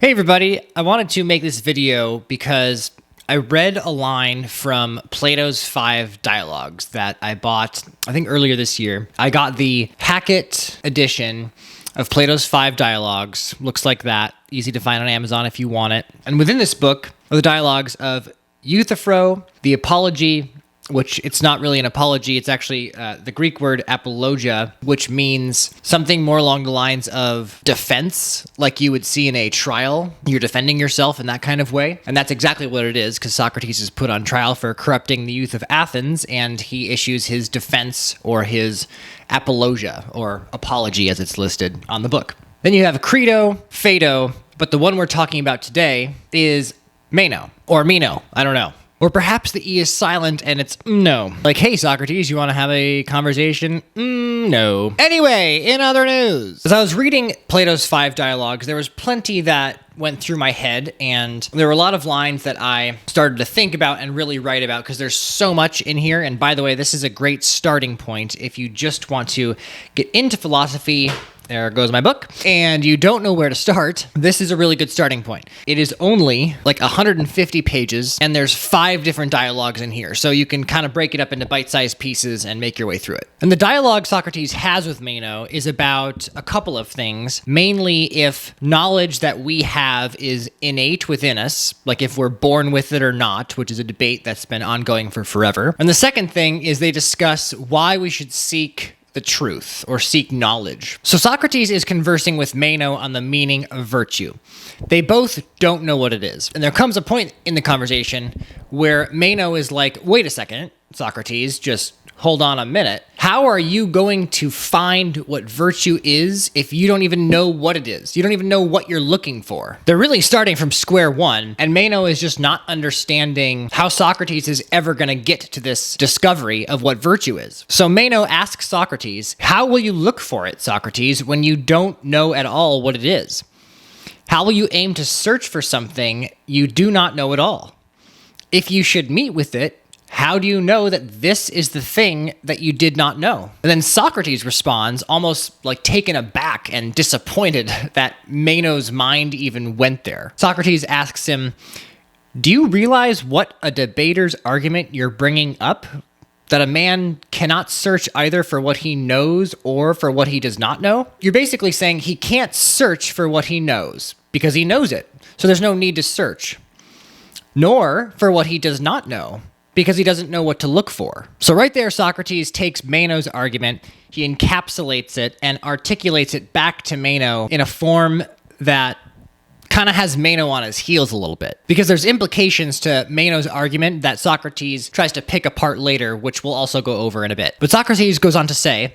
Hey everybody, I wanted to make this video because I read a line from Plato's 5 Dialogues that I bought, I think earlier this year. I got the Hackett edition of Plato's 5 Dialogues. Looks like that. Easy to find on Amazon if you want it. And within this book are the dialogues of Euthyphro, the Apology, which it's not really an apology, it's actually the Greek word apologia, which means something more along the lines of defense, like you would see in a trial. You're defending yourself in that kind of way. And that's exactly what it is, because Socrates is put on trial for corrupting the youth of Athens, and he issues his defense or his apologia, or apology as it's listed on the book. Then you have Credo, Phaedo, but the one we're talking about today is Meno, or Meno, I don't know. Or perhaps the E is silent and it's no. Like, hey, Socrates, you want to have a conversation? No. Anyway, in other news, as I was reading Plato's 5 Dialogues, there was plenty that went through my head, and there were a lot of lines that I started to think about and really write about because there's so much in here. And by the way, this is a great starting point if you just want to get into philosophy. There goes my book. And you don't know where to start. This is a really good starting point. It is only like 150 pages, and there's 5 different dialogues in here. So you can kind of break it up into bite-sized pieces and make your way through it. And the dialogue Socrates has with Meno is about a couple of things, mainly if knowledge that we have is innate within us, like if we're born with it or not, which is a debate that's been ongoing for forever. And the second thing is they discuss why we should seek the truth or seek knowledge. So Socrates is conversing with Meno on the meaning of virtue. They both don't know what it is. And there comes a point in the conversation where Meno is like, wait a second, Socrates, just hold on a minute. How are you going to find what virtue is if you don't even know what it is? You don't even know what you're looking for. They're really starting from square one, and Meno is just not understanding how Socrates is ever going to get to this discovery of what virtue is. So Meno asks Socrates, how will you look for it, Socrates, when you don't know at all what it is? How will you aim to search for something you do not know at all? If you should meet with it, how do you know that this is the thing that you did not know? And then Socrates responds, almost like taken aback and disappointed that Meno's mind even went there. Socrates asks him, do you realize what a debater's argument you're bringing up? That a man cannot search either for what he knows or for what he does not know? You're basically saying he can't search for what he knows because he knows it. So there's no need to search. Nor for what he does not know, because he doesn't know what to look for. So right there, Socrates takes Meno's argument, he encapsulates it, and articulates it back to Meno in a form that kind of has Meno on his heels a little bit. Because there's implications to Meno's argument that Socrates tries to pick apart later, which we'll also go over in a bit. But Socrates goes on to say,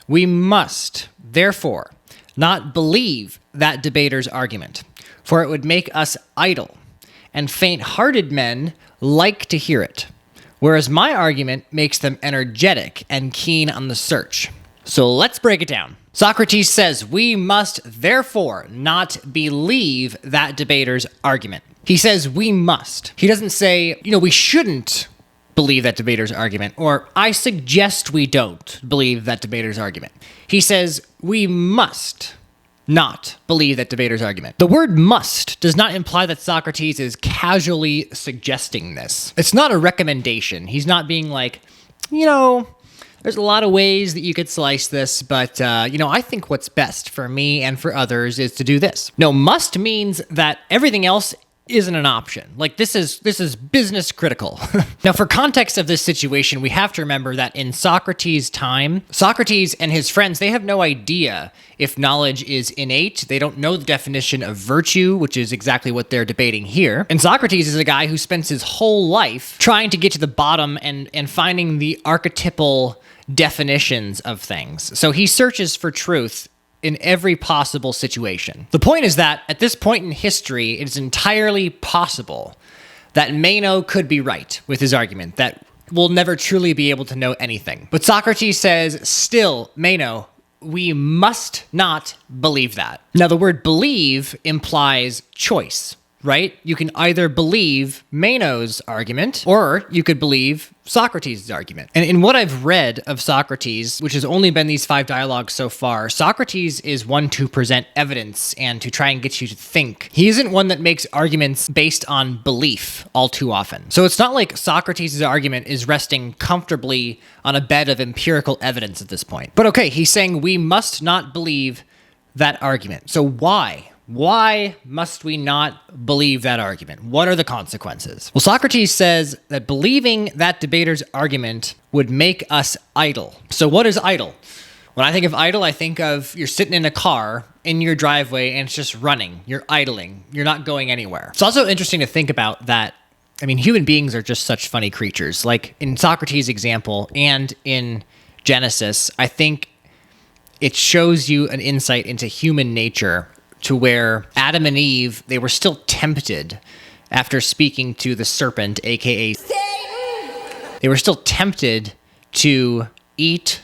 we must, therefore, not believe that debater's argument, for it would make us idle, and faint-hearted men like to hear it. Whereas my argument makes them energetic and keen on the search. So let's break it down. Socrates says we must therefore not believe that debater's argument. He says we must. He doesn't say, we shouldn't believe that debater's argument, or I suggest we don't believe that debater's argument. He says we must not believe that debater's argument. The word must does not imply that Socrates is casually suggesting this. It's not a recommendation. He's not being like, there's a lot of ways that you could slice this, but, I think what's best for me and for others is to do this. No, must means that everything else isn't an option. Like, this is business critical. Now, for context of this situation, we have to remember that in Socrates' time, Socrates and his friends, they have no idea if knowledge is innate. They don't know the definition of virtue, which is exactly what they're debating here. And Socrates is a guy who spends his whole life trying to get to the bottom and finding the archetypal definitions of things. So he searches for truth in every possible situation. The point is that at this point in history, it is entirely possible that Meno could be right with his argument, that we'll never truly be able to know anything. But Socrates says, still, Meno, we must not believe that. Now, the word believe implies choice. right? You can either believe Meno's argument or you could believe Socrates' argument. And in what I've read of Socrates, which has only been these 5 dialogues so far, Socrates is one to present evidence and to try and get you to think. He isn't one that makes arguments based on belief all too often. So it's not like Socrates' argument is resting comfortably on a bed of empirical evidence at this point. But okay, he's saying we must not believe that argument. So why? Why must we not believe that argument? What are the consequences? Well, Socrates says that believing that debater's argument would make us idle. So what is idle? When I think of idle, I think of you're sitting in a car in your driveway and it's just running. You're idling. You're not going anywhere. It's also interesting to think about that. I mean, human beings are just such funny creatures. Like in Socrates' example and in Genesis, I think it shows you an insight into human nature to where Adam and Eve, they were still tempted after speaking to the serpent, aka Satan. They were still tempted to eat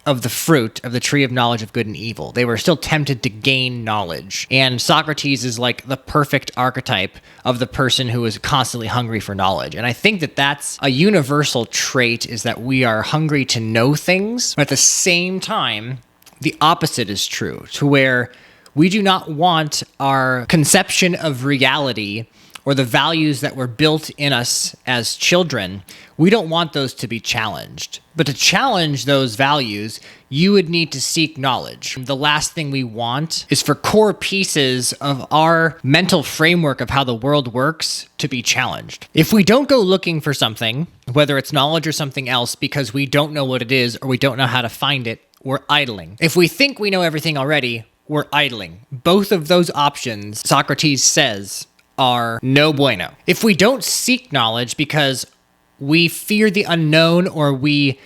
of the fruit of the tree of knowledge of good and evil. They were still tempted to gain knowledge. And Socrates is like the perfect archetype of the person who is constantly hungry for knowledge. And I think that that's a universal trait, is that we are hungry to know things, but at the same time, the opposite is true, to where we do not want our conception of reality or the values that were built in us as children, we don't want those to be challenged. But to challenge those values, you would need to seek knowledge. The last thing we want is for core pieces of our mental framework of how the world works to be challenged. If we don't go looking for something, whether it's knowledge or something else, because we don't know what it is or we don't know how to find it, we're idling. If we think we know everything already, we're idling. Both of those options, Socrates says, are no bueno. If we don't seek knowledge because we fear the unknown, or we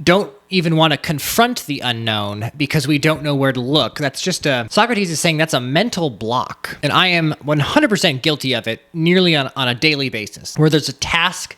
don't even want to confront the unknown because we don't know where to look, Socrates is saying that's a mental block. And I am 100% guilty of it nearly on a daily basis, where there's a task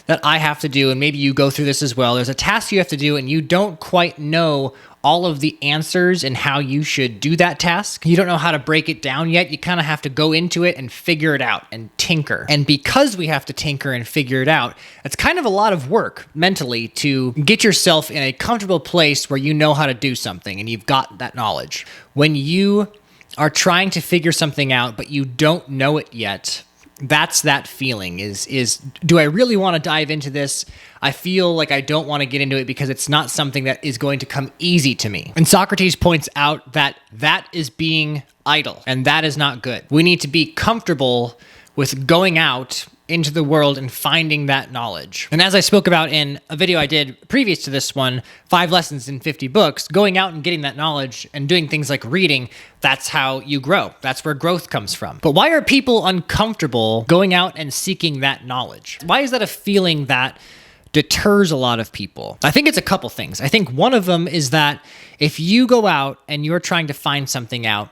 that I have to do, and maybe you go through this as well. There's a task you have to do and you don't quite know all of the answers and how you should do that task. You don't know how to break it down yet. You kind of have to go into it and figure it out and tinker. And because we have to tinker and figure it out, it's kind of a lot of work mentally to get yourself in a comfortable place where you know how to do something and you've got that knowledge. When you are trying to figure something out, but you don't know it yet, that's that feeling is do I really want to dive into this? I feel like I don't want to get into it because it's not something that is going to come easy to me. And Socrates points out that that is being idle, and that is not good. We need to be comfortable with going out into the world and finding that knowledge. And as I spoke about in a video I did previous to this one, 5 lessons in 50 books, going out and getting that knowledge and doing things like reading, that's how you grow. That's where growth comes from. But why are people uncomfortable going out and seeking that knowledge? Why is that a feeling that deters a lot of people? I think it's a couple things. I think one of them is that if you go out and you're trying to find something out,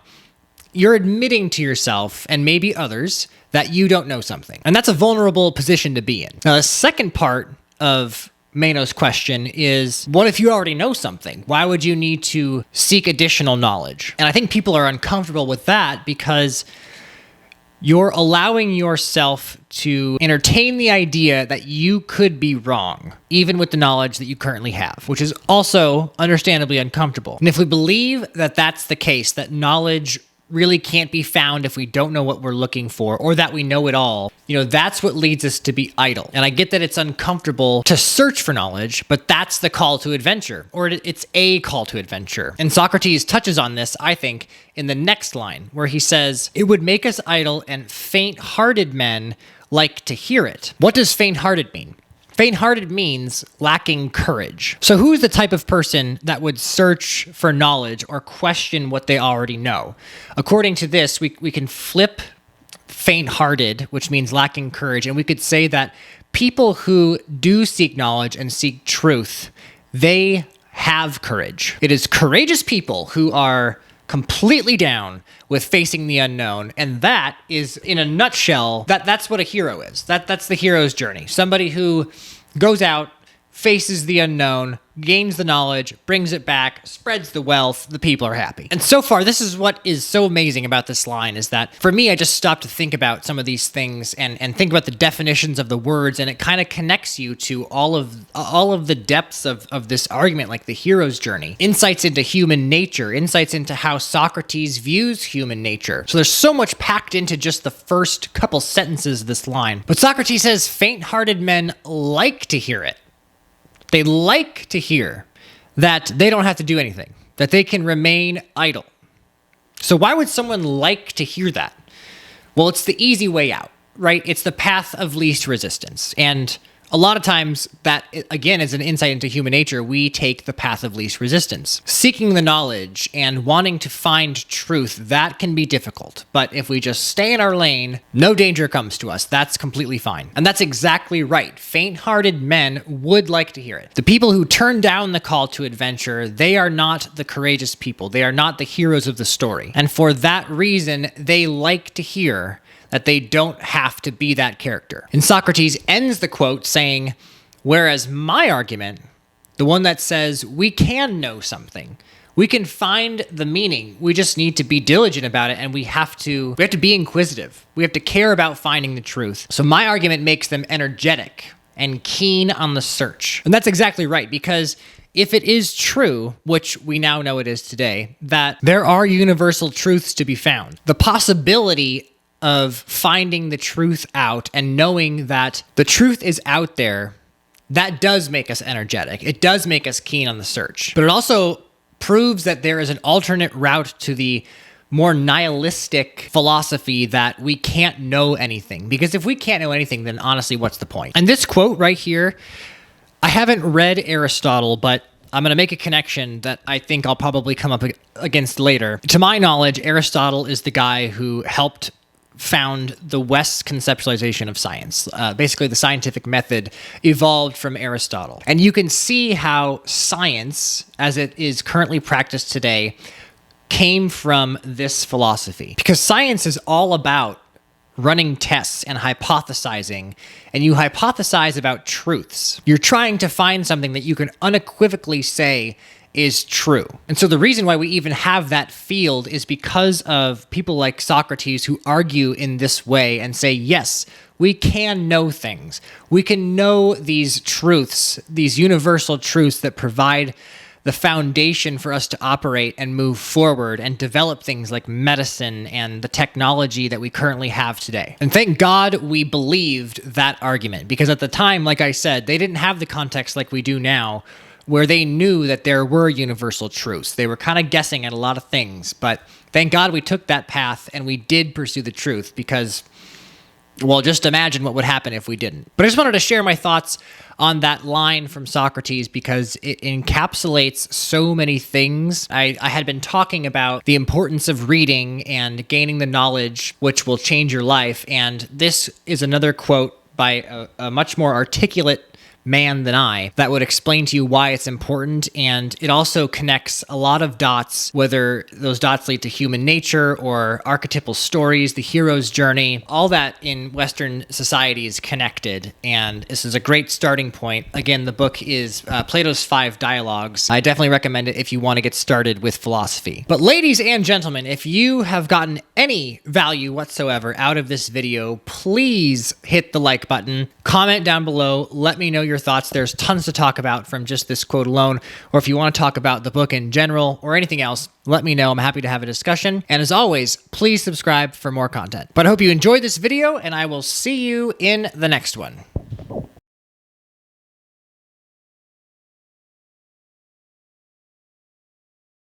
you're admitting to yourself and maybe others that you don't know something. And that's a vulnerable position to be in. Now, the second part of Meno's question is, what if you already know something? Why would you need to seek additional knowledge? And I think people are uncomfortable with that because you're allowing yourself to entertain the idea that you could be wrong, even with the knowledge that you currently have, which is also understandably uncomfortable. And if we believe that that's the case, that knowledge really can't be found if we don't know what we're looking for, or that we know it all, that's what leads us to be idle. And I get that it's uncomfortable to search for knowledge, but that's the call to adventure, or it's a call to adventure. And Socrates touches on this, I think, in the next line, where he says, "It would make us idle, and faint-hearted men like to hear it." What does faint-hearted mean? Faint-hearted means lacking courage. So who's the type of person that would search for knowledge or question what they already know? According to this, we can flip faint-hearted, which means lacking courage, and we could say that people who do seek knowledge and seek truth, they have courage. It is courageous people who are completely down with facing the unknown, and that is, in a nutshell, that's what a hero is. That's the hero's journey. Somebody who goes out, faces the unknown, gains the knowledge, brings it back, spreads the wealth, the people are happy. And so far, this is what is so amazing about this line, is that for me, I just stopped to think about some of these things and think about the definitions of the words, and it kind of connects you to all of the depths of this argument, like the hero's journey, insights into human nature, insights into how Socrates views human nature. So there's so much packed into just the first couple sentences of this line. But Socrates says faint-hearted men like to hear it. They like to hear that they don't have to do anything, that they can remain idle. So why would someone like to hear that? Well, it's the easy way out, right? It's the path of least resistance. And a lot of times that, again, is an insight into human nature. We take the path of least resistance. Seeking the knowledge and wanting to find truth, that can be difficult. But if we just stay in our lane, no danger comes to us. That's completely fine. And that's exactly right. Faint-hearted men would like to hear it. The people who turn down the call to adventure, they are not the courageous people. They are not the heroes of the story. And for that reason, they like to hear that they don't have to be that character. And Socrates ends the quote saying, whereas my argument, the one that says we can know something, we can find the meaning, we just need to be diligent about it, and we have to be inquisitive. We have to care about finding the truth. So my argument makes them energetic and keen on the search. And that's exactly right, because if it is true, which we now know it is today, that there are universal truths to be found, the possibility of finding the truth out and knowing that the truth is out there, that does make us energetic. It does make us keen on the search. But it also proves that there is an alternate route to the more nihilistic philosophy that we can't know anything. Because if we can't know anything, then honestly, what's the point? And this quote right here, I haven't read Aristotle, but I'm going to make a connection that I think I'll probably come up against later. To my knowledge, Aristotle is the guy who helped found the West's conceptualization of science. Basically, the scientific method evolved from Aristotle. And you can see how science, as it is currently practiced today, came from this philosophy. Because science is all about running tests and hypothesizing, and you hypothesize about truths. You're trying to find something that you can unequivocally say is true. And so the reason why we even have that field is because of people like Socrates who argue in this way and say, yes, we can know things. We can know these truths, these universal truths that provide the foundation for us to operate and move forward and develop things like medicine and the technology that we currently have today. And thank God we believed that argument, because at the time, like I said, they didn't have the context like we do now, where they knew that there were universal truths. They were kind of guessing at a lot of things, but thank God we took that path and we did pursue the truth, because, well, just imagine what would happen if we didn't. But I just wanted to share my thoughts on that line from Socrates because it encapsulates so many things. I had been talking about the importance of reading and gaining the knowledge which will change your life, and this is another quote by a much more articulate man than I that would explain to you why it's important. And it also connects a lot of dots, whether those dots lead to human nature or archetypal stories, the hero's journey, all that in Western society is connected. And this is a great starting point. Again, the book is Plato's 5 Dialogues. I definitely recommend it if you want to get started with philosophy. But ladies and gentlemen, if you have gotten any value whatsoever out of this video, please hit the like button, comment down below, let me know your thoughts. There's tons to talk about from just this quote alone, or if you want to talk about the book in general or anything else, let me know. I'm happy to have a discussion. And as always, please subscribe for more content. But I hope you enjoyed this video, and I will see you in the next one.